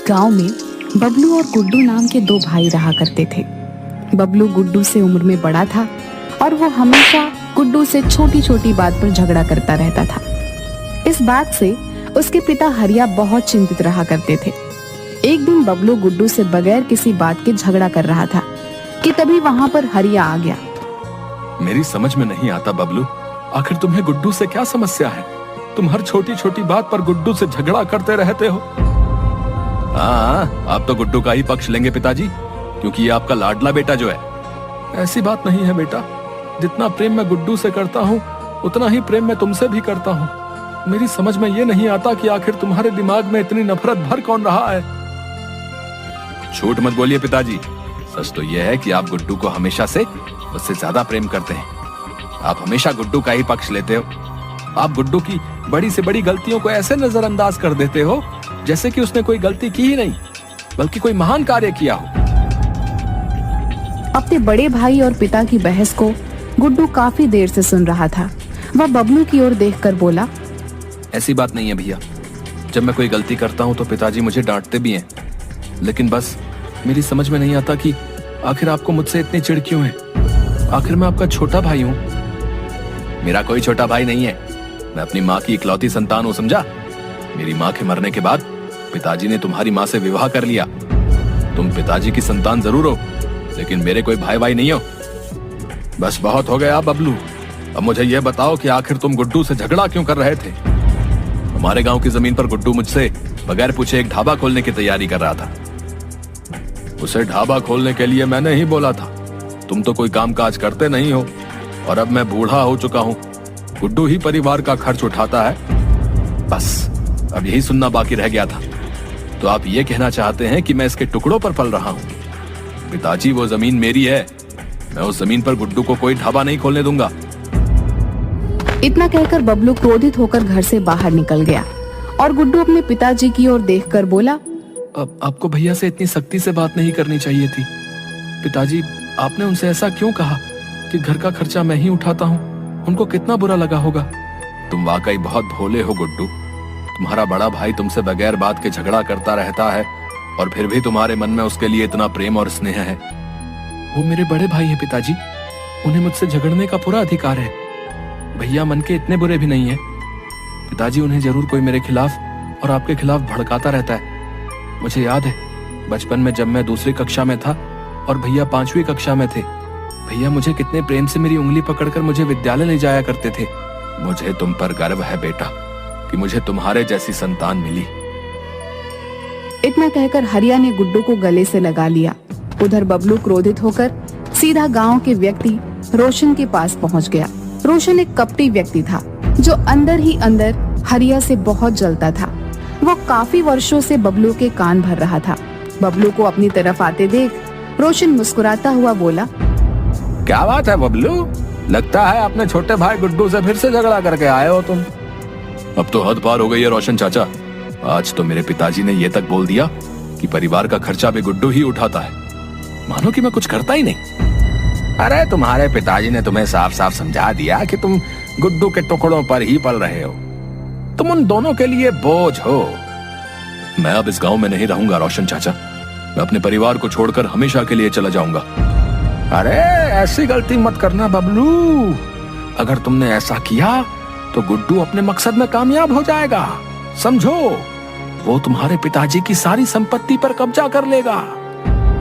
गांव में बबलू और गुड्डू नाम के दो भाई रहा करते थे। बबलू गुड्डू से उम्र में बड़ा था और वो हमेशा गुड्डू से छोटी छोटी बात पर झगड़ा करता रहता था। इस बात से उसके पिता हरिया बहुत चिंतित रहा करते थे। एक दिन बबलू गुड्डू से बगैर किसी बात के झगड़ा कर रहा था कि तभी वहां पर हरिया आ गया। मेरी समझ में नहीं आता बबलू, आखिर तुम्हें गुड्डू से क्या समस्या है? तुम हर छोटी छोटी बात पर गुड्डू से झगड़ा करते रहते हो। हाँ, आप तो गुड्डू का ही पक्ष लेंगे पिताजी, क्योंकि ये आपका लाडला बेटा जो है। ऐसी बात नहीं है बेटा, जितना प्रेम मैं गुड्डू से करता हूँ उतना ही प्रेम मैं तुमसे भी करता हूँ। मेरी समझ में ये नहीं आता कि आखिर तुम्हारे दिमाग में इतनी नफरत भर कौन रहा है। झूठ मत बोलिए पिताजी, सच तो यह है कि आप गुड्डू को हमेशा से उससे ज्यादा प्रेम करते हैं। आप हमेशा गुड्डू का ही पक्ष लेते हो। आप गुड्डू की बड़ी से बड़ी गलतियों को ऐसे नजरअंदाज कर देते हो जैसे कि उसने कोई गलती की ही नहीं, बल्कि कोई महान कार्य किया हो। अपने बड़े भाई और पिता की बहस को गुड्डू काफी देर से सुन रहा था। वह बबलू की ओर देखकर बोला, ऐसी बात नहीं है भैया, जब मैं कोई गलती करता हूँ तो पिताजी मुझे डांटते भी हैं, लेकिन बस मेरी समझ में नहीं आता कि आखिर आपको मुझसे इतनी चिढ़ क्यों है। आखिर मैं आपका छोटा भाई हूँ। मेरा कोई छोटा भाई नहीं है, मैं अपनी माँ की इकलौती संतान हूँ, समझा। मेरी माँ के मरने के बाद पिताजी ने तुम्हारी माँ से विवाह कर लिया। तुम पिताजी की संतान जरूर हो, लेकिन मेरे कोई भाई भाई नहीं हो। बस बहुत हो गया बबलू, अब मुझे यह बताओ कि आखिर तुम गुड्डू से झगड़ा क्यों कर रहे थे? हमारे गांव की जमीन पर गुड्डू मुझसे बगैर पूछे एक ढाबा खोलने की तैयारी कर रहा था। उसे ढाबा खोलने के लिए मैंने ही बोला था। तुम तो कोई काम काज करते नहीं हो, और अब मैं बूढ़ा हो चुका हूँ। गुड्डू ही परिवार का खर्च उठाता है। बस अब यही सुनना बाकी रह गया था। तो आप ये कहना चाहते हैं कि मैं इसके टुकड़ों पर पल रहा हूँ? पिताजी, वो जमीन मेरी है। मैं उस जमीन पर गुड्डू को कोई ढाबा नहीं खोलने दूंगा। इतना कहकर बबलू क्रोधित होकर घर से बाहर निकल गया और गुड्डू अपने पिताजी की ओर देखकर बोला, अब आपको भैया से इतनी सख्ती से बात नहीं करनी चाहिए थी। पिताजी, आपने उनसे ऐसा क्यों कहा कि घर का खर्चा मैं ही उठाता हूँ? उनको कितना बुरा लगा होगा। तुम वाकई बहुत भोले हो गुड्डू। तुम्हारा बड़ा भाई तुमसे बगैर बात के झगड़ा करता रहता है, और फिर भी तुम्हारे मन में उसके लिए इतना प्रेम और स्नेह है। वो मेरे बड़े भाई हैं पिताजी, उन्हें मुझसे झगड़ने का पूरा अधिकार है। भैया मन के इतने बुरे भी नहीं है पिताजी, उन्हें जरूर कोई मेरे खिलाफ और आपके खिलाफ भड़काता रहता है। मुझे याद है बचपन में जब मैं दूसरी कक्षा में था और भैया 5वीं कक्षा में थे, भैया मुझे कितने प्रेम से मेरी उंगली पकड़कर मुझे विद्यालय ले जाया करते थे। मुझे तुम पर गर्व है बेटा कि मुझे तुम्हारे जैसी संतान मिली। इतना कहकर हरिया ने गुड्डू को गले से लगा लिया। उधर बबलू क्रोधित होकर सीधा गांव के व्यक्ति रोशन के पास पहुंच गया। रोशन एक कपटी व्यक्ति था जो अंदर ही अंदर हरिया से बहुत जलता था। वो काफी वर्षों से बबलू के कान भर रहा था। बबलू को अपनी तरफ आते देख रोशन मुस्कुराता हुआ बोला, क्या बात है बबलू, लगता है अपने छोटे भाई गुड्डू से फिर से झगड़ा करके आए हो तुम। अब तो हद पार हो गई है रोशन चाचा। आज तो मेरे पिताजी ने ये तक बोल दिया कि परिवार का खर्चा भी गुड्डू ही उठाता है, मानो कि मैं कुछ करता ही नहीं। अरे तुम्हारे पिताजी ने तुम्हें साफ साफ समझा दिया कि तुम गुड्डू के टुकड़ों पर ही पल रहे हो। तुम उन दोनों के लिए बोझ हो। मैं अब इस गांव में नहीं रहूंगा रोशन चाचा, मैं अपने परिवार को छोड़कर हमेशा के लिए चला जाऊंगा। अरे ऐसी गलती मत करना बबलू, अगर तुमने ऐसा किया तो गुड्डू अपने मकसद में कामयाब हो जाएगा। समझो, वो तुम्हारे पिताजी की सारी संपत्ति पर कब्जा कर लेगा।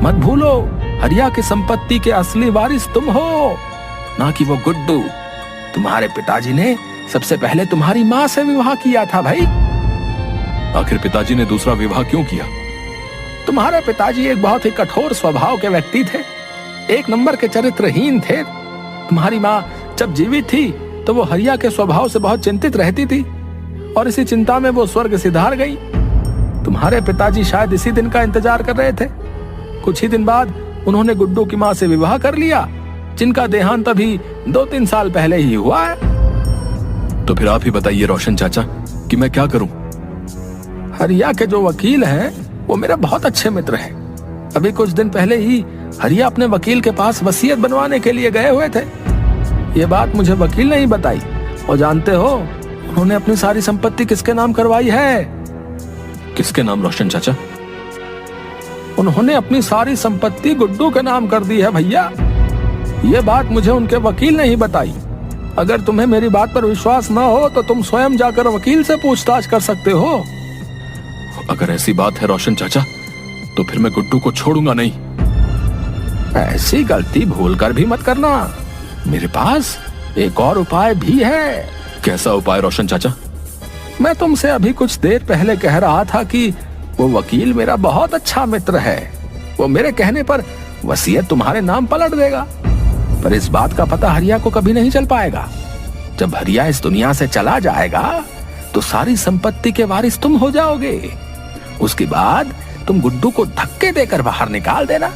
मत भूलो, हरिया की संपत्ति के असली वारिस तुम हो, ना कि वो गुड्डू। तुम्हारे पिताजी ने सबसे पहले तुम्हारी माँ से विवाह किया था भाई। आखिर पिताजी ने दूसरा विवाह क्यों किया? तुम्हारे पिताजी एक बहुत ही कठोर स्वभाव के व्यक्ति थे, एक नंबर के चरित्रहीन थे। तुम्हारी माँ जब जीवित थी तो वो हरिया के स्वभाव से बहुत चिंतित रहती थी, और इसी चिंता में वो स्वर्ग सिधार गई। तुम्हारे पिताजी शायद इसी दिन का इंतजार कर रहे थे। कुछ ही दिन बाद उन्होंने गुड्डू की माँ से विवाह कर लिया, जिनका देहांत अभी 2-3 साल पहले ही हुआ है। तो फिर आप ही बताइए रोशन चाचा कि मैं क्या करूं? हरिया के जो वकील हैं वो मेरे बहुत अच्छे मित्र हैं। अभी कुछ दिन पहले ही हरिया अपने वकील के पास वसीयत बनवाने के लिए गए हुए थे। ये बात मुझे वकील ने ही बताई। और जानते हो उन्होंने अपनी सारी संपत्ति किसके नाम करवाई है? किसके नाम रोशन चाचा? उन्होंने अपनी सारी संपत्ति गुड्डू के नाम कर दी है भैया। ये बात मुझे उनके वकील ने ही बताई। अगर तुम्हें मेरी बात पर विश्वास न हो तो तुम स्वयं जाकर वकील से पूछताछ कर सकते हो। अगर ऐसी बात है रोशन चाचा, तो फिर मैं गुड्डू को छोड़ूंगा नहीं। ऐसी गलती भूलकर भी मत करना। मेरे पास एक और उपाय भी है। कैसा उपाय रोशन चाचा? मैं तुमसे अभी कुछ देर पहले कह रहा था कि वो वकील मेरा बहुत अच्छा मित्र है। वो मेरे कहने पर वसीयत तुम्हारे नाम पलट देगा। पर इस बात का पता हरिया को कभी नहीं चल पाएगा। जब हरिया इस दुनिया से चला जाएगा तो सारी संपत्ति के वारिस तुम हो जाओगे। उसके बाद तुम गुड्डू को धक्के देकर बाहर निकाल देना।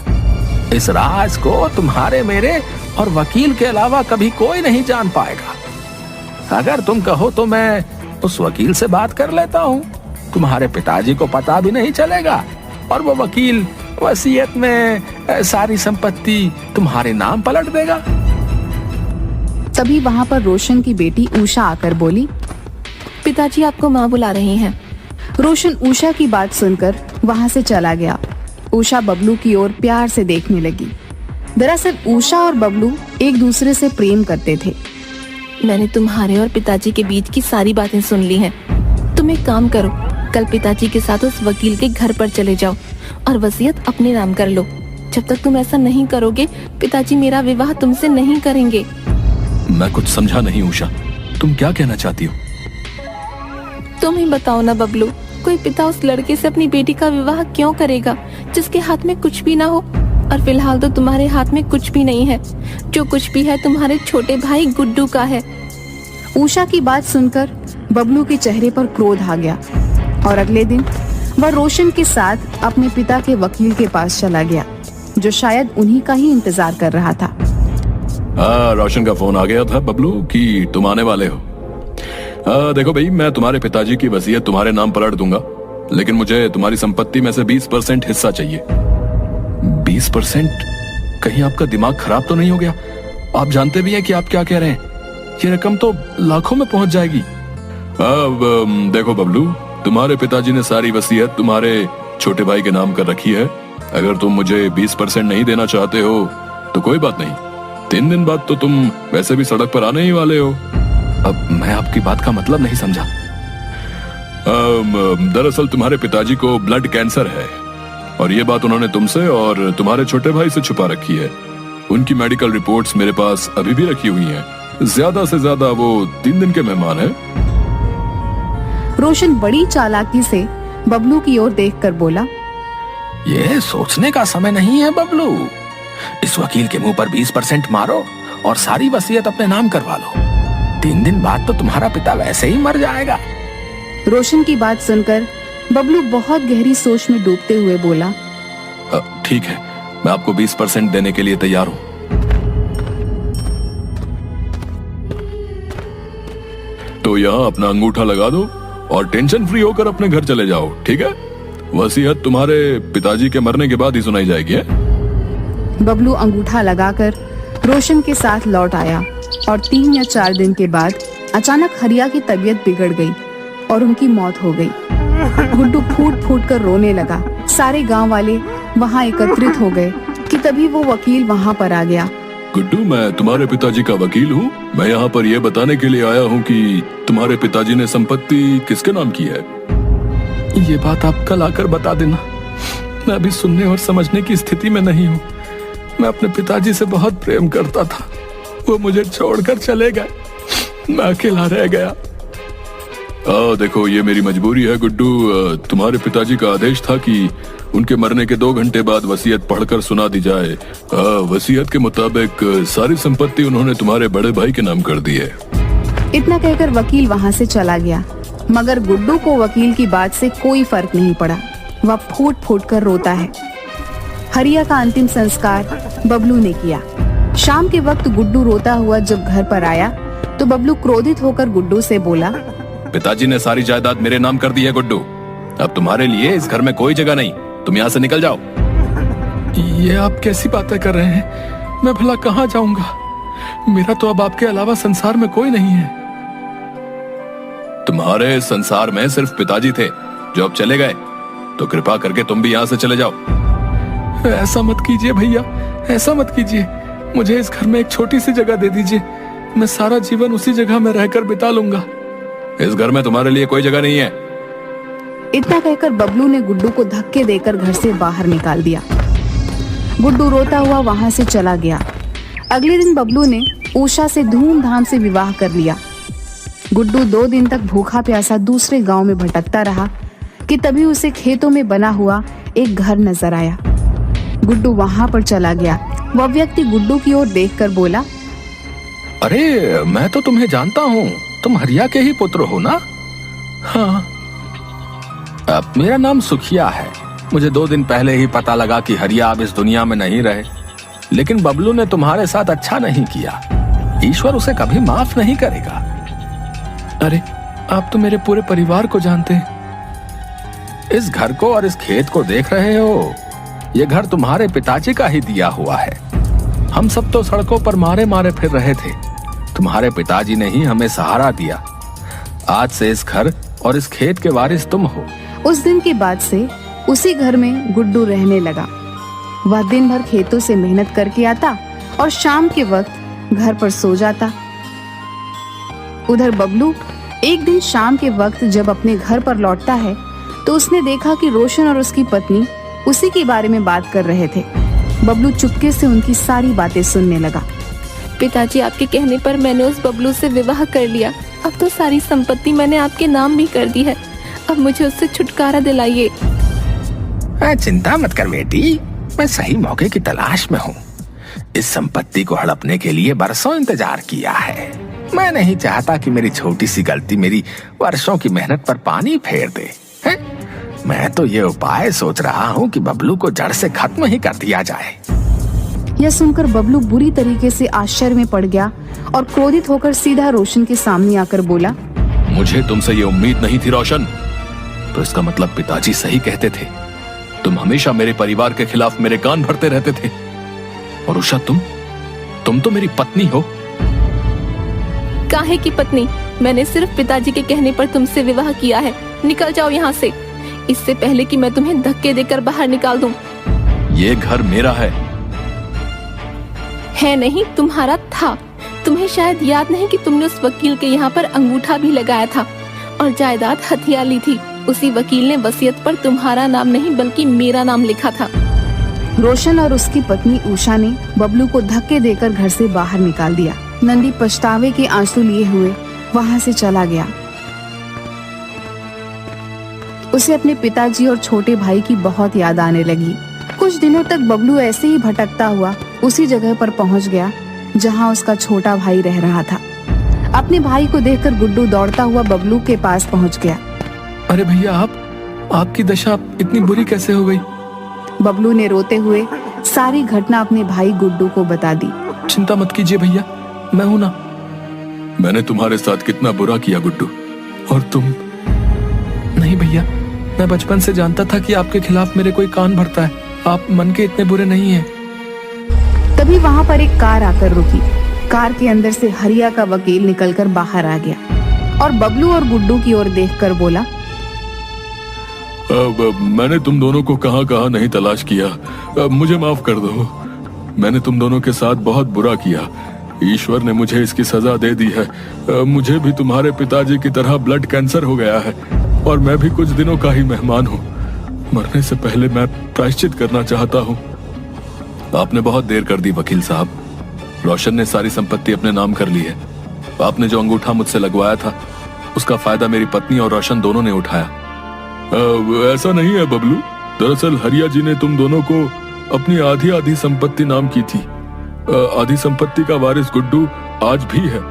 इस राज को तुम्हारे, मेरे और वकील के अलावा कभी कोई नहीं जान पाएगा। अगर तुम कहो तो मैं उस वकील से बात कर लेता हूँ। तुम्हारे पिताजी को पता भी नहीं चलेगा और वो वकील वसीयत में सारी संपत्ति तुम्हारे नाम पलट देगा। तभी वहाँ पर रोशन की बेटी उषा आकर बोली, पिताजी आपको माँ बुला रही हैं। रोशन उषा की बात सुनकर वहाँ से चला गया। उषा बबलू की ओर प्यार से देखने लगी। दरअसल उषा और बबलू एक दूसरे से प्रेम करते थे। मैंने तुम्हारे और पिताजी के बीच की सारी बातें सुन ली हैं। तुम एक काम करो, कल पिताजी के साथ उस वकील के घर पर चले जाओ और वसीयत अपने नाम कर लो। जब तक तुम ऐसा नहीं करोगे, पिताजी मेरा विवाह तुमसे नहीं करेंगे। मैं कुछ समझा नहीं उषा, तुम क्या कहना चाहती हो? तुम ही बताओ ना बबलू, कोई पिता उस लड़के से अपनी बेटी का विवाह क्यों करेगा जिसके हाथ में कुछ भी ना हो? और फिलहाल तो तुम्हारे हाथ में कुछ भी नहीं है। जो कुछ भी है तुम्हारे छोटे भाई गुड्डू का है। उषा की बात सुनकर बबलू के चेहरे पर क्रोध आ गया और अगले दिन वह रोशन के साथ अपने पिता के वकील के पास चला गया, जो शायद उन्हीं का ही इंतजार कर रहा था। रोशन का फोन आ गया था बबलू कि तुम आने वाले हो। देखो भाई, मैं तुम्हारे पिताजी की वसीयत तुम्हारे नाम पलट दूंगा, लेकिन मुझे तुम्हारी संपत्ति में से 20% हिस्सा चाहिए। 20%? कहीं आपका दिमाग खराब तो नहीं हो गया? आप जानते भी हैं कि आप क्या कह रहे हैं। ये रकम तो लाखों में पहुंच जाएगी। अब देखो बबलू, तुम्हारे पिताजी ने सारी वसीयत तुम्हारे छोटे भाई के नाम कर रखी है। अगर तुम मुझे 20% नहीं देना चाहते हो तो कोई बात नहीं, 3 दिन बाद तो तुम वैसे भी सड़क पर आने ही वाले हो। अब मैं आपकी बात का मतलब नहीं समझा। दरअसल तुम्हारे पिताजी को ब्लड कैंसर है और ये बात उन्होंने तुमसे और तुम्हारे छोटे भाई से छुपा रखी है। उनकी मेडिकल रिपोर्ट्स मेरे पास अभी भी रखी हुई हैं। ज्यादा से ज्यादा वो 3 दिन के मेहमान हैं। रोशन बड़ी चालाकी से बबलू की ओर देखकर बोला, ये सोचने का समय नहीं है बबलू। इस वकील के मुंह पर 20% मारो और सारी वसीयत अपने नाम करवा लो। 3 दिन बाद तो तुम्हारा पिता वैसे ही मर जाएगा। रोशन की बात सुनकर बबलू बहुत गहरी सोच में डूबते हुए बोला, ठीक है, मैं आपको 20% देने के लिए तैयार हूं। तो यहाँ अपना अंगूठा लगा दो और टेंशन फ्री होकर अपने घर चले जाओ, ठीक है? वसीयत तुम्हारे पिताजी के मरने के बाद ही सुनाई जाएगी। बबलू अंगूठा लगाकर रोशन के साथ लौट आया और 3 या 4 दिन के बाद अचानक हरिया की तबीयत बिगड़ गई और उनकी मौत हो गई। गुड्डू फूट फूट कर रोने लगा। सारे गांव वाले वहां एकत्रित हो गए कि तभी वो वकील वहां पर आ गया। गुड्डू, मैं तुम्हारे पिताजी का वकील हूँ। मैं यहाँ पर यह बताने के लिए आया हूँ कि तुम्हारे पिताजी ने संपत्ति किसके नाम की है। ये बात आप कल आकर बता देना। मैं अभी सुनने और समझने की स्थिति में नहीं हूँ। मैं अपने पिताजी से बहुत प्रेम करता था, वो मुझे छोड़कर चले गए। मैं अकेला रह गया। देखो, ये मेरी मजबूरी है गुड्डू। तुम्हारे पिताजी का आदेश था कि उनके मरने के 2 घंटे बाद वसीयत पढ़कर सुना दी जाए। वसीयत के मुताबिक सारी संपत्ति उन्होंने तुम्हारे बड़े भाई के नाम कर दी है। इतना कहकर वकील वहां से चला गया, मगर गुड्डू को वकील की बात से कोई फर्क नहीं पड़ा। वह फूट फूट कर रोता है। हरिया का अंतिम संस्कार बबलू ने किया। शाम के वक्त गुड्डू रोता हुआ जब घर पर आया तो बबलू क्रोधित होकर गुड्डू से बोला, पिताजी ने सारी जायदाद मेरे नाम कर दी है गुड्डू। अब तुम्हारे लिए इस घर में कोई जगह नहीं। तुम यहाँ से निकल जाओ। ये आप कैसी बातें कर रहे हैं? मैं भला कहाँ जाऊंगा? मेरा तो अब आपके अलावा संसार में कोई नहीं है। तुम्हारे संसार में सिर्फ पिताजी थे जो अब चले गए, तो कृपा करके तुम भी यहाँ से चले जाओ। ऐसा मत कीजिए भैया, ऐसा मत कीजिए। मुझे इस घर में एक छोटी सी जगह दे दीजिए, मैं सारा जीवन उसी जगह में रहकर बिता लूंगा। इस घर में तुम्हारे लिए कोई जगह नहीं है। इतना कहकर बबलू ने गुड्डू को धक्के देकर घर से बाहर निकाल दिया। गुड्डू रोता हुआ वहां से चला गया। अगले दिन बबलू ने उषा से धूमधाम से विवाह कर लिया। गुड्डू 2 दिन तक भूखा प्यासा दूसरे गांव में भटकता रहा कि तभी उसे खेतों में बना हुआ एक घर नजर आया। गुड्डू वहां पर चला गया। वह व्यक्ति गुड्डू की ओर देखकर बोला, अरे मैं तो तुम्हें जानता हूँ, तुम हरिया के ही पुत्र हो ना? हाँ। अब मेरा नाम सुखिया है। मुझे 2 दिन पहले ही पता लगा कि हरिया अब इस दुनिया में नहीं रहे, लेकिन बबलू ने तुम्हारे साथ अच्छा नहीं किया। ईश्वर उसे कभी माफ नहीं करेगा। अरे आप तो मेरे पूरे परिवार को जानते हैं। इस घर को और इस खेत को देख रहे हो, ये घर तुम्हारे पिताजी का ही दिया हुआ है। हम सब तो सड़कों पर मारे मारे फिर रहे थे, तुम्हारे पिताजी ने ही हमें सहारा दिया। आज से इस घर और इस खेत के वारिस तुम हो। उस दिन के बाद से उसी घर में गुड्डू रहने लगा। वह दिन भर खेतों से मेहनत करके आता और शाम के वक्त घर पर सो जाता। उधर बबलू एक दिन शाम के वक्त जब अपने घर पर लौटता है तो उसने देखा कि रोशन और उसकी पत्नी उसी के बारे में बात कर रहे थे। बबलू चुपके से उनकी सारी बातें सुनने लगा। पिताजी, आपके कहने पर मैंने उस बबलू से विवाह कर लिया। अब तो सारी संपत्ति मैंने आपके नाम भी कर दी है। अब मुझे उससे छुटकारा दिलाइए। चिंता मत कर बेटी, मैं सही मौके की तलाश में हूँ। इस संपत्ति को हड़पने के लिए बरसों इंतजार किया है। मैं नहीं चाहता कि मेरी छोटी सी गलती मेरी वर्षों की मेहनत पर पानी फेर दे। मैं तो ये उपाय सोच रहा हूँ कि बबलू को जड़ से खत्म ही कर दिया जाए। यह सुनकर बबलू बुरी तरीके से आश्चर्य में पड़ गया और क्रोधित होकर सीधा रोशन के सामने आकर बोला, मुझे तुमसे ये उम्मीद नहीं थी रोशन। तो इसका मतलब पिताजी सही कहते थे। तुम हमेशा मेरे परिवार के खिलाफ मेरे कान भरते रहते थे। और उषा, तुम तो मेरी पत्नी हो। काहे की पत्नी? मैंने सिर्फ पिताजी के कहने पर तुमसे विवाह किया है। निकल जाओ यहाँ से, इससे पहले कि मैं तुम्हें धक्के देकर बाहर निकाल दूं। ये घर मेरा है नहीं, तुम्हारा था। तुम्हें शायद याद नहीं कि तुमने उस वकील के यहाँ पर अंगूठा भी लगाया था और जायदाद हथिया ली थी। उसी वकील ने वसीयत पर तुम्हारा नाम नहीं बल्कि मेरा नाम लिखा था। रोशन और उसकी पत्नी उषा ने बबलू को धक्के देकर घर से बाहर निकाल दिया। नंदी पछतावे के आंसू लिए हुए वहां से चला गया। उसे अपने पिताजी और छोटे भाई की बहुत याद आने लगी। कुछ दिनों तक बबलू ऐसे ही भटकता हुआ उसी जगह पर पहुंच गया जहां उसका छोटा भाई रह रहा था। अपने भाई को देखकर गुड्डू दौड़ता हुआ बबलू के पास पहुंच गया। अरे भैया, आपकी दशा इतनी बुरी कैसे हो गई? बबलू ने रोते हुए सारी घटना अपने भाई गुड्डू को बता दी। चिंता मत कीजिए भैया, मैं हूं ना। मैंने तुम्हारे साथ कितना बुरा किया गुड्डू, और तुम? नहीं भैया, मैं बचपन से जानता था कि आपके खिलाफ मेरे कोई कान भरता है। आप मन के इतने बुरे नहीं हैं। तभी वहां पर एक कार आकर रुकी। कार के अंदर से हरिया का वकील निकलकर बाहर आ गया और बबलू और गुड्डू की ओर देखकर बोला, मैंने तुम दोनों को कहां कहां नहीं तलाश किया। मुझे माफ कर दो। मैंने तुम दोनों के साथ बहुत बुरा किया। ईश्वर ने मुझे इसकी सजा दे दी है। मुझे भी तुम्हारे पिताजी की तरह ब्लड कैंसर हो गया है और मैं भी कुछ दिनों का ही मेहमान हूँ। मरने से पहले मैं प्रायश्चित करना चाहता हूँ। आपने बहुत देर कर दी वकील साहब। रोशन ने सारी संपत्ति अपने नाम कर ली है। आपने जो अंगूठा मुझसे लगवाया था उसका फायदा मेरी पत्नी और रोशन दोनों ने उठाया। ऐसा नहीं है बबलू। दरअसल हरिया जी ने तुम दोनों को अपनी आधी आधी संपत्ति नाम की थी। आधी संपत्ति का वारिस गुड्डू आज भी है।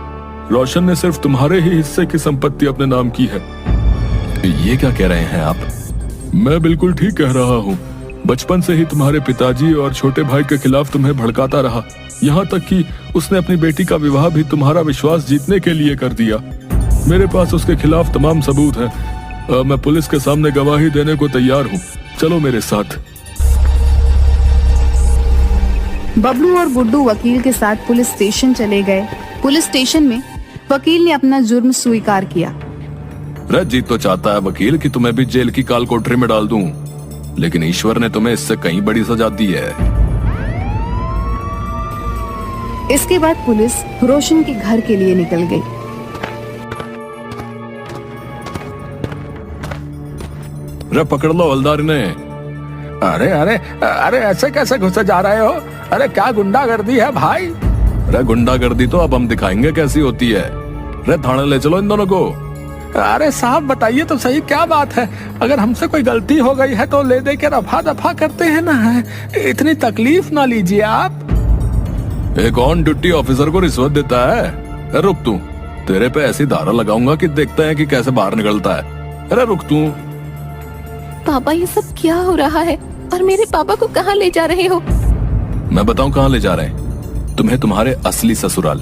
रोशन ने सिर्फ तुम्हारे ही हिस्से की संपत्ति अपने नाम की है। ये क्या कह रहे हैं आप? मैं बिल्कुल ठीक कह रहा हूँ। बचपन से ही तुम्हारे पिताजी और छोटे भाई के खिलाफ तुम्हें भड़काता रहा, यहाँ तक कि उसने अपनी बेटी का विवाह भी तुम्हारा विश्वास जीतने के लिए कर दिया। मेरे पास उसके खिलाफ तमाम सबूत हैं। मैं पुलिस के सामने गवाही देने को तैयार हूँ। चलो मेरे साथ। बबलू और गुड्डू वकील के साथ पुलिस स्टेशन चले गए। पुलिस स्टेशन में वकील ने अपना जुर्म स्वीकार किया। रजीत तो चाहता है वकील कि तुम्हें भी जेल की काल कोठरी में डाल दूं। लेकिन ईश्वर ने तुम्हें इससे कहीं बड़ी सजा दी है। इसके बाद पुलिस रोशन के घर के लिए निकल गई। अरे पकड़ लो हवलदार ने। अरे अरे अरे ऐसे कैसे घुसे जा रहे हो? अरे क्या गुंडागर्दी है भाई? अरे गुंडागर्दी तो अब हम दिखाएंगे कैसी होती है। अरे थाने ले चलो इन दोनों को। अरे साहब बताइए तो सही क्या बात है? अगर हमसे कोई गलती हो गई है तो ले दे के रफा दफा करते हैं ना, इतनी तकलीफ ना लीजिए आप। एक ऑन ड्यूटी ऑफिसर को रिश्वत देता है? अरे रुक तू, तेरे पे ऐसी धारा लगाऊंगा कि देखते हैं कि कैसे बाहर निकलता है। अरे रुक तू। पापा ये सब क्या हो रहा है और मेरे पापा को कहाँ ले जा रहे हो? मैं बताऊं कहाँ ले जा रहे हैं? तुम्हें तुम्हारे असली ससुराल।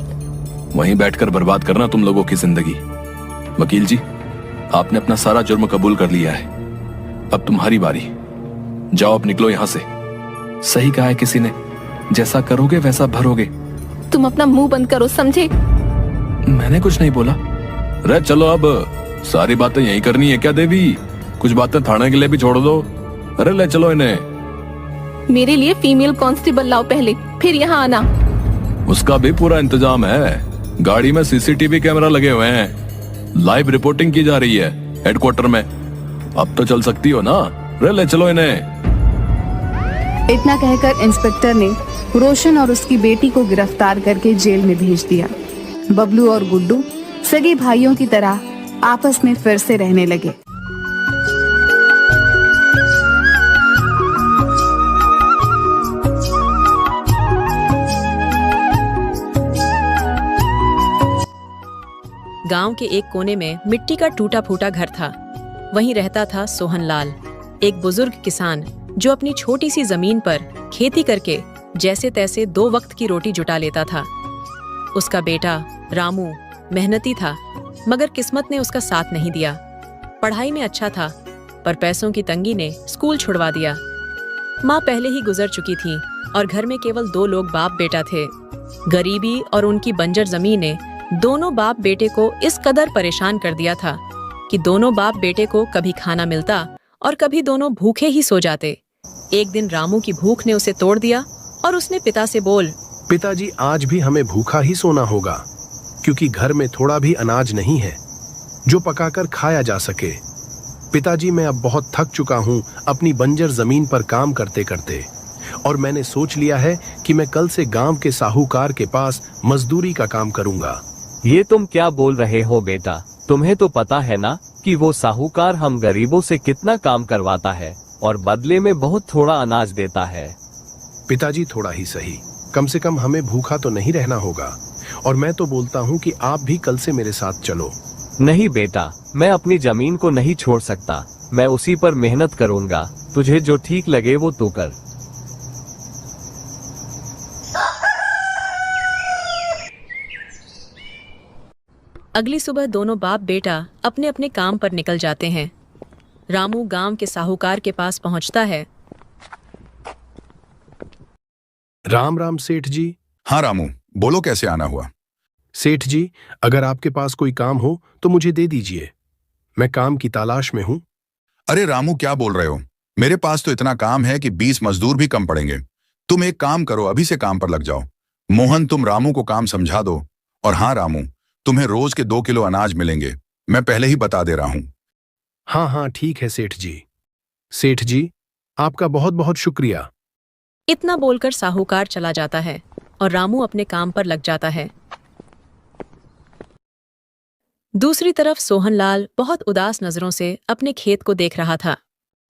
वहीं बैठकर बर्बाद करना तुम लोगों की जिंदगी। वकील जी, आपने अपना सारा जुर्म कबूल कर लिया है। अब तुम्हारी बारी। जाओ अब निकलो यहाँ से। सही कहा है किसी ने, जैसा करोगे वैसा भरोगे। तुम अपना मुंह बंद करो, समझे? मैंने कुछ नहीं बोला। अरे चलो अब, सारी बातें यही करनी है क्या देवी? कुछ बातें थाने के लिए भी छोड़ दो। अरे ले चलो इन्हें। मेरे लिए फीमेल कांस्टेबल लाओ पहले, फिर यहाँ आना। उसका भी पूरा इंतजाम है। गाड़ी में सीसीटीवी कैमरा लगे हुए हैं। लाइव रिपोर्टिंग की जा रही है हेडक्वार्टर में। अब तो चल सकती हो ना? अरे ले चलो इन्हें। इतना कहकर इंस्पेक्टर ने रोशन और उसकी बेटी को गिरफ्तार करके जेल में भेज दिया। बबलू और गुड्डू सगे भाइयों की तरह आपस में फिर से रहने लगे। गांव के एक कोने में मिट्टी का टूटा फूटा घर था। वहीं रहता था सोहनलाल, एक बुजुर्ग किसान जो अपनी छोटी सी जमीन पर खेती करके जैसे तैसे 2 वक्त की रोटी जुटा लेता था। उसका बेटा रामू मेहनती था, मगर किस्मत ने उसका साथ नहीं दिया। पढ़ाई में अच्छा था, पर पैसों की तंगी ने स्कूल छुड़वा दिया। माँ पहले ही गुजर चुकी थी और घर में केवल 2 लोग बाप बेटा थे। गरीबी और उनकी बंजर जमीन ने दोनों बाप बेटे को इस कदर परेशान कर दिया था कि दोनों बाप बेटे को कभी खाना मिलता और कभी दोनों भूखे ही सो जाते। एक दिन रामू की भूख ने उसे तोड़ दिया और उसने पिता से बोल, पिताजी आज भी हमें भूखा ही सोना होगा, क्योंकि घर में थोड़ा भी अनाज नहीं है जो पकाकर खाया जा सके। पिताजी मैं अब बहुत थक चुका हूँ अपनी बंजर जमीन पर काम करते करते, और मैंने सोच लिया है कि मैं कल से गांव के साहूकार के पास मजदूरी का काम करूंगा। ये तुम क्या बोल रहे हो बेटा? तुम्हें तो पता है ना कि वो साहूकार हम गरीबों से कितना काम करवाता है और बदले में बहुत थोड़ा अनाज देता है। पिताजी थोड़ा ही सही, कम से कम हमें भूखा तो नहीं रहना होगा। और मैं तो बोलता हूँ कि आप भी कल से मेरे साथ चलो। नहीं बेटा, मैं अपनी जमीन को नहीं छोड़ सकता। मैं उसी पर मेहनत करूंगा। तुझे जो ठीक लगे वो तू कर। अगली सुबह दोनों बाप बेटा अपने अपने काम पर निकल जाते हैं। रामू गांव के साहूकार के पास पहुंचता है। राम राम सेठ जी। हाँ रामू, बोलो कैसे आना हुआ? सेठ जी, अगर आपके पास कोई काम हो तो मुझे दे दीजिए। मैं काम की तलाश में हूँ। अरे रामू, क्या बोल रहे हो? मेरे पास तो इतना काम है कि 20 मजदूर भी कम पड़ेंगे। तुम एक काम करो, अभी से काम पर लग जाओ। मोहन, तुम रामू को काम समझा दो। और हाँ रामू, तुम्हें रोज के 2 किलो अनाज मिलेंगे, मैं पहले ही बता दे रहा हूं। हाँ हाँ ठीक है सेठ जी। सेठ जी, आपका बहुत बहुत शुक्रिया। इतना बोलकर साहूकार चला जाता है और रामू अपने काम पर लग जाता है। दूसरी तरफ सोहनलाल बहुत उदास नजरों से अपने खेत को देख रहा था।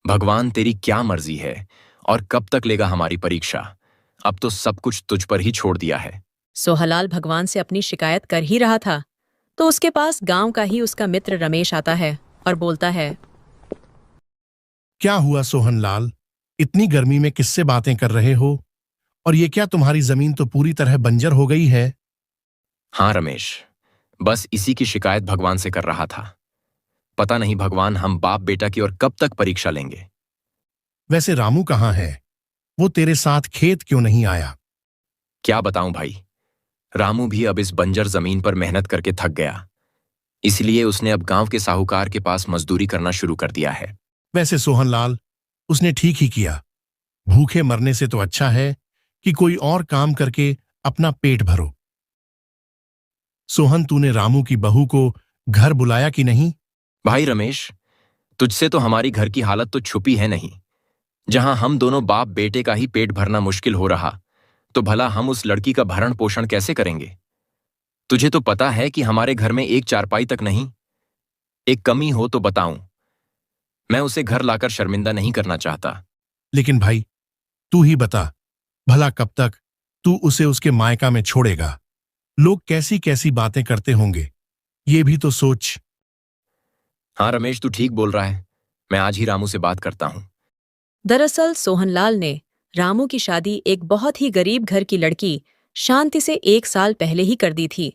भगवान तेरी क्या मर्जी है और कब तक लेगा हमारी परीक्षा? अब तो सब कुछ तुझ पर ही छोड़ दिया है। सोहनलाल भगवान से अपनी शिकायत कर ही रहा था तो उसके पास गांव का ही उसका मित्र रमेश आता है और बोलता है, क्या हुआ सोहनलाल? इतनी गर्मी में किससे बातें कर रहे हो? और ये क्या, तुम्हारी जमीन तो पूरी तरह बंजर हो गई है। हाँ रमेश, बस इसी की शिकायत भगवान से कर रहा था। पता नहीं भगवान हम बाप बेटा की और कब तक परीक्षा लेंगे। वैसे रामू कहाँ है? वो तेरे साथ खेत क्यों नहीं आया? क्या बताऊं भाई, रामू भी अब इस बंजर जमीन पर मेहनत करके थक गया, इसलिए उसने अब गांव के साहूकार के पास मजदूरी करना शुरू कर दिया है। वैसे सोहनलाल, उसने ठीक ही किया। भूखे मरने से तो अच्छा है कि कोई और काम करके अपना पेट भरो। सोहन, तूने रामू की बहू को घर बुलाया कि नहीं? भाई रमेश, तुझसे तो हमारी घर की हालत तो छुपी है नहीं। जहां हम दोनों बाप बेटे का ही पेट भरना मुश्किल हो रहा, तो भला हम उस लड़की का भरण पोषण कैसे करेंगे? तुझे तो पता है कि हमारे घर में एक चारपाई तक नहीं। एक कमी हो तो बताऊं, मैं उसे घर लाकर शर्मिंदा नहीं करना चाहता। लेकिन भाई, तू ही बता, भला कब तक तू उसे उसके मायका में छोड़ेगा? लोग कैसी कैसी बातें करते होंगे, ये भी तो सोच। हाँ रमेश, तू ठीक बोल रहा है। मैं आज ही रामू से बात करता हूं। दरअसल सोहनलाल ने रामू की शादी एक बहुत ही गरीब घर की लड़की शांति से 1 साल पहले ही कर दी थी,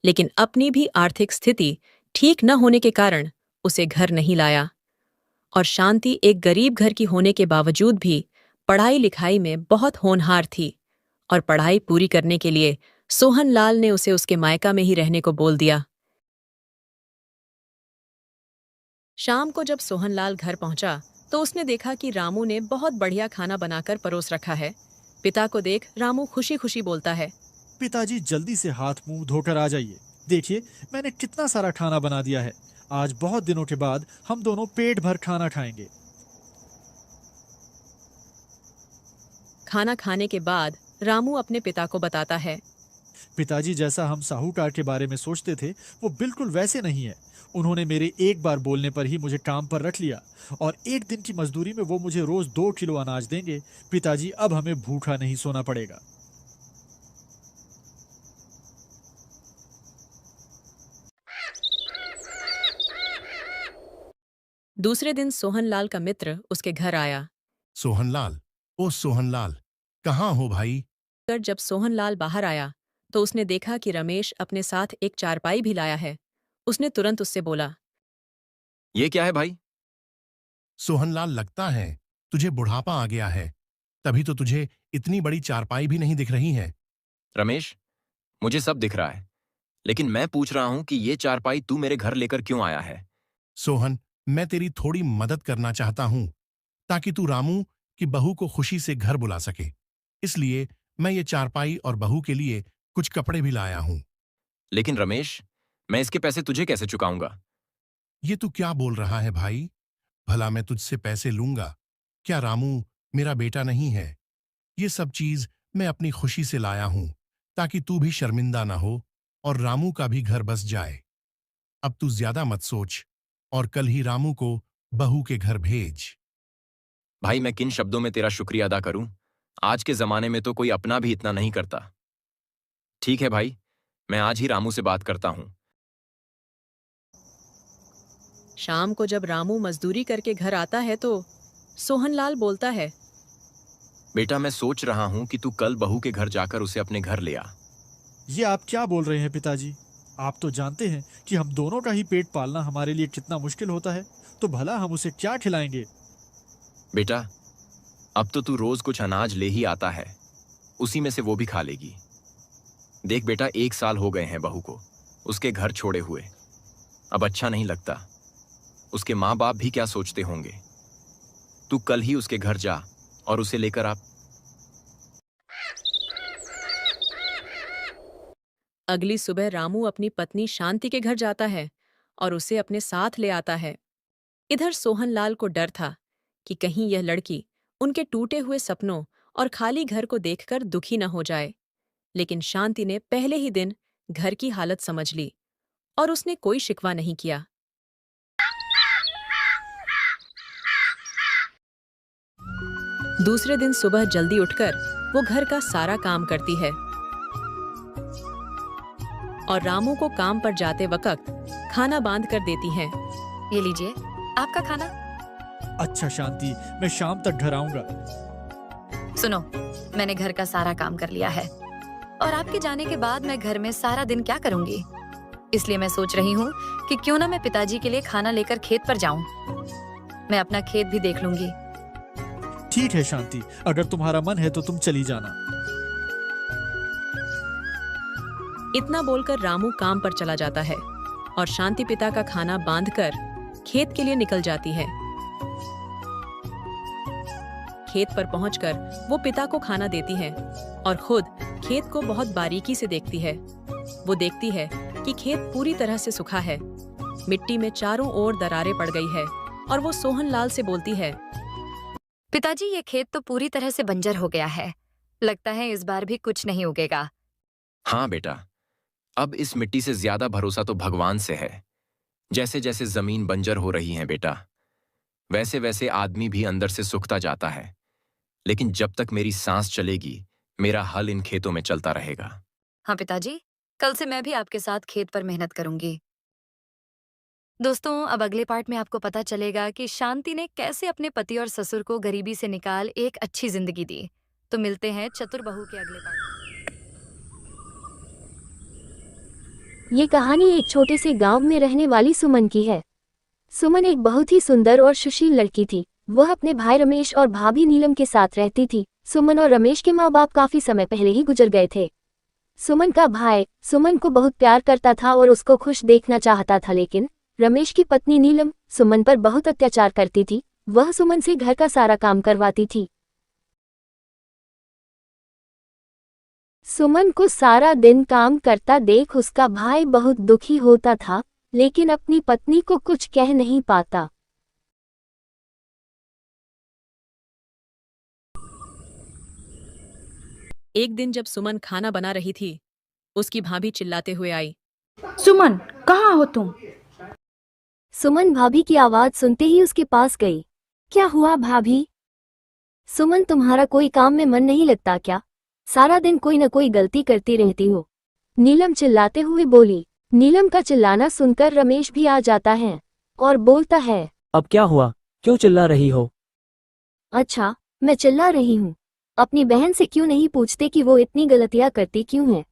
लेकिन अपनी भी आर्थिक स्थिति ठीक न होने के कारण उसे घर नहीं लाया। और शांति एक गरीब घर की होने के बावजूद भी पढ़ाई लिखाई में बहुत होनहार थी, और पढ़ाई पूरी करने के लिए सोहनलाल ने उसे उसके मायका में ही रहने को बोल दिया। शाम को जब सोहनलाल घर पहुंचा तो उसने देखा कि रामू ने बहुत बढ़िया खाना बनाकर परोस रखा है। पिता को देख रामू खुशी खुशी बोलता है, पिताजी जल्दी से हाथ मुंह धोकर आ जाइए। देखिए, मैंने कितना सारा खाना बना दिया है। आज बहुत दिनों के बाद हम दोनों पेट भर खाना खाएंगे। खाना खाने के बाद रामू अपने पिता को बताता है, पिताजी, जैसा हम साहूकार के बारे में सोचते थे वो बिल्कुल वैसे नहीं है। उन्होंने मेरे एक बार बोलने पर ही मुझे काम पर रख लिया और 1 दिन की मजदूरी में वो मुझे रोज 2 किलो अनाज देंगे। पिताजी, अब हमें भूखा नहीं सोना पड़ेगा। दूसरे दिन सोहनलाल का मित्र उसके घर आया। सोहनलाल, ओ सोहनलाल, कहाँ हो भाई? कर जब सोहनलाल बाहर आया तो उसने देखा कि रमेश अपने साथ एक चारपाई भी लाया है। उसने तुरंत उससे बोला, ये क्या है भाई? सोहनलाल, लगता है तुझे बुढ़ापा आ गया है, तभी तो तुझे इतनी बड़ी चारपाई भी नहीं दिख रही है। रमेश, मुझे सब दिख रहा है, लेकिन मैं पूछ रहा हूं कि ये चारपाई तू मेरे घर लेकर क्यों आया है? सोहन, मैं तेरी थोड़ी मदद करना चाहता हूं ताकि तू रामू की बहू को खुशी से घर बुला सके। इसलिए मैं ये चारपाई और बहू के लिए कुछ कपड़े भी लाया हूं। लेकिन रमेश, मैं इसके पैसे तुझे कैसे चुकाऊंगा? ये तू क्या बोल रहा है भाई? भला मैं तुझसे पैसे लूंगा? क्या रामू मेरा बेटा नहीं है? ये सब चीज मैं अपनी खुशी से लाया हूं ताकि तू भी शर्मिंदा ना हो और रामू का भी घर बस जाए। अब तू ज्यादा मत सोच और कल ही रामू को बहू के घर भेज। भाई, मैं किन शब्दों में तेरा शुक्रिया अदा करूं? आज के जमाने में तो कोई अपना भी इतना नहीं करता। ठीक है भाई, मैं आज ही रामू से बात करता हूं। शाम को जब रामू मजदूरी करके घर आता है तो सोहनलाल बोलता है, बेटा, मैं सोच रहा हूं कि तू कल बहू के घर जाकर उसे अपने घर ले आ। ये आप क्या बोल रहे हैं पिताजी? आप तो जानते हैं कि हम दोनों का ही पेट पालना हमारे लिए कितना मुश्किल होता है, तो भला हम उसे क्या खिलाएंगे? बेटा, अब तो तू रोज कुछ अनाज ले ही आता है, उसी में से वो भी खा लेगी। देख बेटा, 1 साल हो गए हैं बहू को उसके घर छोड़े हुए। अब अच्छा नहीं लगता। उसके माँ बाप भी क्या सोचते होंगे। तू कल ही उसके घर जा और उसे लेकर आ। अगली सुबह रामू अपनी पत्नी शांति के घर जाता है और उसे अपने साथ ले आता है। इधर सोहनलाल को डर था कि कहीं यह लड़की उनके टूटे हुए सपनों और खाली घर को देखकर दुखी न हो जाए। लेकिन शांति ने पहले ही दिन घर की हालत समझ ली और उसने कोई शिकवा नहीं किया। दूसरे दिन सुबह जल्दी उठकर वो घर का सारा काम करती है और रामू को काम पर जाते वक्त खाना बांध कर देती है। ये लीजिए आपका खाना। अच्छा शांति, मैं शाम तक घर आऊंगा। सुनो, मैंने घर का सारा काम कर लिया है और आपके जाने के बाद मैं घर में सारा दिन क्या करूंगी, इसलिए मैं सोच रही हूँ कि क्यों ना मैं पिताजी के लिए खाना लेकर खेत पर जाऊं। मैं अपना खेत भी देख लूंगी। ठीक है शांति, अगर तुम्हारा मन है तो तुम चली जाना। इतना बोलकर रामू काम पर चला जाता है और शांति पिता का खाना बांधकर खेत के लिए निकल जाती है। खेत पर पहुंचकर वो पिता को खाना देती है और खुद खेत को बहुत बारीकी से देखती है। वो देखती है कि खेत पूरी तरह से सूखा है, मिट्टी में चारों ओर दरारें पड़ गई है और वो सोहनलाल से बोलती है, पिताजी ये खेत तो पूरी तरह से बंजर हो गया है। लगता है इस बार भी कुछ नहीं उगेगा। हाँ बेटा, अब इस मिट्टी से ज्यादा भरोसा तो भगवान से है। जैसे जैसे जमीन बंजर हो रही है बेटा, वैसे वैसे आदमी भी अंदर से सूखता जाता है। लेकिन जब तक मेरी सांस चलेगी, मेरा हल इन खेतों में चलता रहेगा। हाँ पिताजी, कल से मैं भी आपके साथ खेत पर मेहनत करूंगी। दोस्तों, अब अगले पार्ट में आपको पता चलेगा कि शांति ने कैसे अपने पति और ससुर को गरीबी से निकाल एक अच्छी जिंदगी दी। तो मिलते हैं चतुर बहू के अगले पार्ट। ये कहानी एक छोटे से गांव में रहने वाली सुमन की है। सुमन एक बहुत ही सुंदर और सुशील लड़की थी। वह अपने भाई रमेश और भाभी नीलम के साथ रहती थी। सुमन और रमेश के माँ बाप काफी समय पहले ही गुजर गए थे। सुमन का भाई सुमन को बहुत प्यार करता था और उसको खुश देखना चाहता था, लेकिन रमेश की पत्नी नीलम सुमन पर बहुत अत्याचार करती थी। वह सुमन से घर का सारा काम करवाती थी। सुमन को सारा दिन काम करता देख उसका भाई बहुत दुखी होता था, लेकिन अपनी पत्नी को कुछ कह नहीं पाता। एक दिन जब सुमन खाना बना रही थी, उसकी भाभी चिल्लाते हुए आई, सुमन, कहाँ हो तुम? सुमन भाभी की आवाज सुनते ही उसके पास गई। क्या हुआ भाभी? सुमन, तुम्हारा कोई काम में मन नहीं लगता क्या? सारा दिन कोई न कोई गलती करती रहती हो। नीलम चिल्लाते हुए बोली। नीलम का चिल्लाना सुनकर रमेश भी आ जाता है और बोलता है, अब क्या हुआ? क्यों चिल्ला रही हो? अच्छा, मैं चिल्ला रही हूँ। अपनी बहन से क्यों नहीं पूछते कि वो इतनी गलतियाँ करती क्यों है?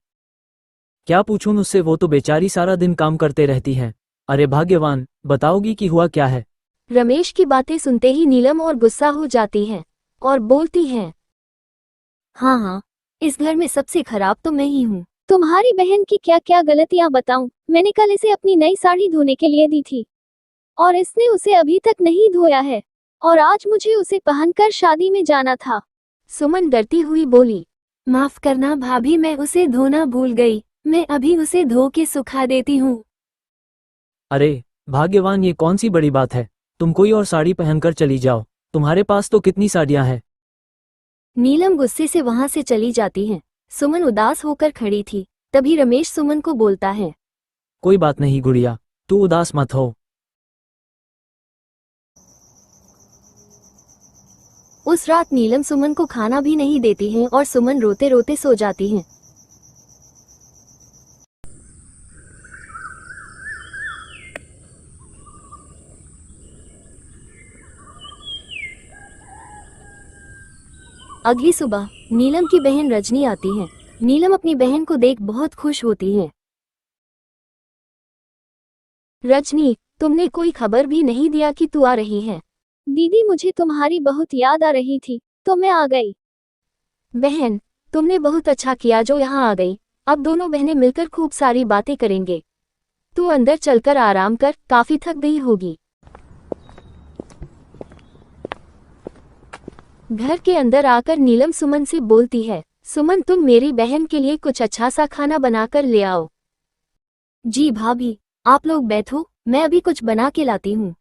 क्या पूछूं उससे? वो तो बेचारी सारा दिन काम करते रहती है। अरे भाग्यवान, बताओगी कि हुआ क्या है? रमेश की बातें सुनते ही नीलम और गुस्सा हो जाती है और बोलती है, हाँ हाँ, इस घर में सबसे खराब तो मैं ही हूँ। तुम्हारी बहन की क्या क्या गलतियाँ बताऊं? मैंने कल इसे अपनी नई साड़ी धोने के लिए दी थी और इसने उसे अभी तक नहीं धोया है, और आज मुझे उसे पहनकर शादी में जाना था। सुमन डरती हुई बोली, माफ करना भाभी, मैं उसे धोना भूल गई। मैं अभी उसे धो के सुखा देती हूँ। अरे भाग्यवान, ये कौन सी बड़ी बात है? तुम कोई और साड़ी पहनकर चली जाओ, तुम्हारे पास तो कितनी साड़ियां हैं। नीलम गुस्से से वहां से चली जाती है। सुमन उदास होकर खड़ी थी। तभी रमेश सुमन को बोलता है, कोई बात नहीं गुड़िया, तू उदास मत हो। उस रात नीलम सुमन को खाना भी नहीं देती है और सुमन रोते रोते सो जाती है। अगली सुबह नीलम की बहन रजनी आती है। नीलम अपनी बहन को देख बहुत खुश होती है। रजनी, तुमने कोई खबर भी नहीं दिया कि तू आ रही है। दीदी, मुझे तुम्हारी बहुत याद आ रही थी तो मैं आ गई। बहन, तुमने बहुत अच्छा किया जो यहाँ आ गई। अब दोनों बहनें मिलकर खूब सारी बातें करेंगे। तू अंदर चलकर आराम कर, काफी थक गई होगी। घर के अंदर आकर नीलम सुमन से बोलती है, सुमन, तुम मेरी बहन के लिए कुछ अच्छा सा खाना बनाकर ले आओ। जी भाभी, आप लोग बैठो, मैं अभी कुछ बना के लाती हूँ।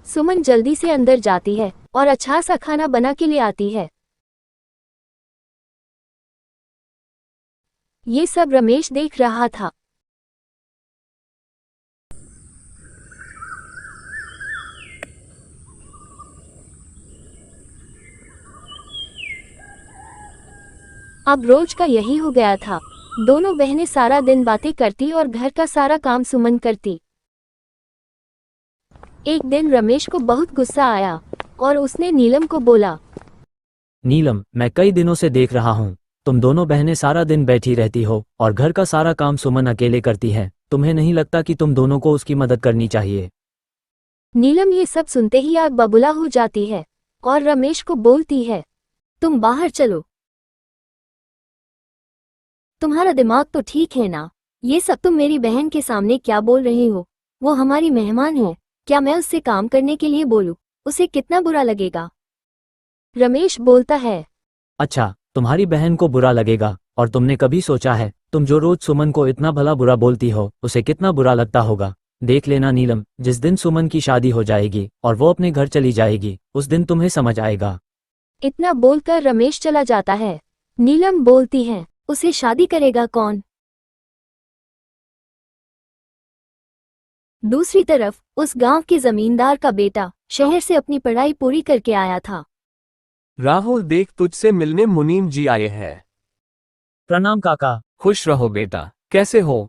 सुमन जल्दी से अंदर जाती है और अच्छा सा खाना बना के ले आती है। ये सब रमेश देख रहा था। अब रोज का यही हो गया था। दोनों बहनें सारा दिन बातें करती और घर का सारा काम सुमन करती। एक दिन रमेश को बहुत गुस्सा आया और उसने नीलम को बोला, नीलम, मैं कई दिनों से देख रहा हूँ, तुम दोनों बहनें सारा दिन बैठी रहती हो और घर का सारा काम सुमन अकेले करती है। तुम्हें नहीं लगता कि तुम दोनों को उसकी मदद करनी चाहिए? नीलम ये सब सुनते ही आग बबूला हो जाती है और रमेश को बोलती है, तुम बाहर चलो। तुम्हारा दिमाग तो ठीक है ना? ये सब तुम मेरी बहन के सामने क्या बोल रहे हो? वो हमारी मेहमान है, क्या मैं उससे काम करने के लिए बोलूं? उसे कितना बुरा लगेगा? रमेश बोलता है। अच्छा, तुम्हारी बहन को बुरा लगेगा, और तुमने कभी सोचा है तुम जो रोज सुमन को इतना भला बुरा बोलती हो उसे कितना बुरा लगता होगा? देख लेना नीलम, जिस दिन सुमन की शादी हो जाएगी और वो अपने घर चली जाएगी उस दिन तुम्हें समझ आएगा। इतना बोलकर रमेश चला जाता है। नीलम बोलती है, उसे शादी करेगा कौन? दूसरी तरफ उस गांव के जमींदार का बेटा शहर से अपनी पढ़ाई पूरी करके आया था। राहुल देख, तुझसे मिलने मुनीम जी आए हैं। प्रणाम काका। खुश रहो बेटा, कैसे हो?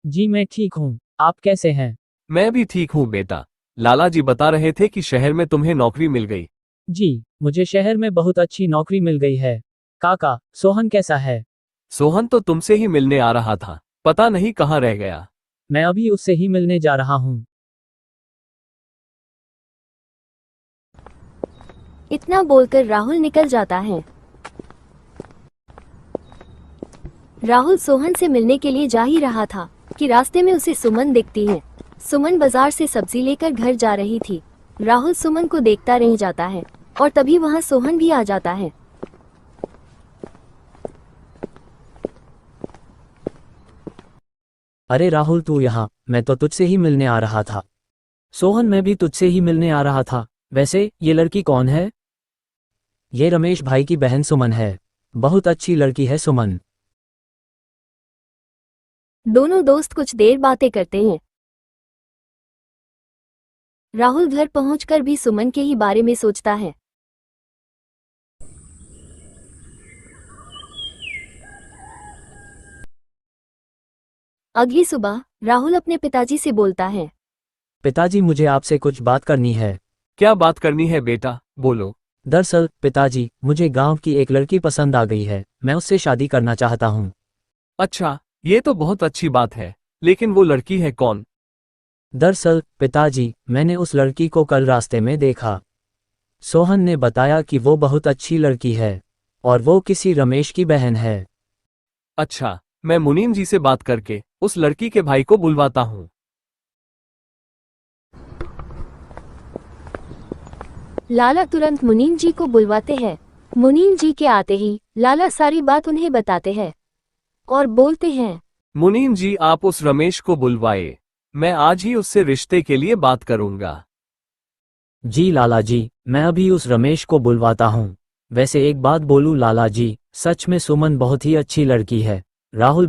जी मैं ठीक हूँ, आप कैसे हैं? मैं भी ठीक हूँ बेटा। लाला जी बता रहे थे कि शहर में तुम्हें नौकरी मिल गई। जी, मुझे शहर में बहुत अच्छी नौकरी मिल गई है। काका, सोहन कैसा है? सोहन तो तुमसे ही मिलने आ रहा था, पता नहीं कहाँ रह गया। मैं अभी उससे ही मिलने जा रहा हूँ। इतना बोलकर राहुल निकल जाता है। राहुल सोहन से मिलने के लिए जा ही रहा था कि रास्ते में उसे सुमन दिखती है। सुमन बाजार से सब्जी लेकर घर जा रही थी। राहुल सुमन को देखता रह जाता है और तभी वहां सोहन भी आ जाता है। अरे राहुल, तू यहाँ? मैं तो तुझसे ही मिलने आ रहा था। सोहन, मैं भी तुझसे ही मिलने आ रहा था। वैसे ये लड़की कौन है? ये रमेश भाई की बहन सुमन है। बहुत अच्छी लड़की है सुमन। दोनों दोस्त कुछ देर बातें करते हैं। राहुल घर पहुंचकर भी सुमन के ही बारे में सोचता है। अगली सुबह राहुल अपने पिताजी से बोलता है। पिताजी, मुझे आपसे कुछ बात करनी है। क्या बात करनी है बेटा, बोलो। दरअसल पिताजी, मुझे गांव की एक लड़की पसंद आ गई है। मैं उससे शादी करना चाहता हूँ। अच्छा, ये तो बहुत अच्छी बात है, लेकिन वो लड़की है कौन? दरअसल पिताजी, मैंने उस लड़की को कल रास्ते में देखा। सोहन ने बताया कि वो बहुत अच्छी लड़की है और वो किसी रमेश की बहन है। अच्छा, मैं मुनीम जी से बात करके उस लड़की के भाई को बुलवाता हूँ। लाला तुरंत मुनीम जी को बुलवाते हैं। मुनीम जी के आते ही लाला सारी बात उन्हें बताते हैं और बोलते हैं, मुनीम जी, आप उस रमेश को बुलवाए, मैं आज ही उससे रिश्ते के लिए बात करूंगा। जी लाला जी, मैं अभी उस रमेश को बुलवाता हूँ। वैसे एक बात बोलूं लाला जी, सच में सुमन बहुत ही अच्छी लड़की है। राहुल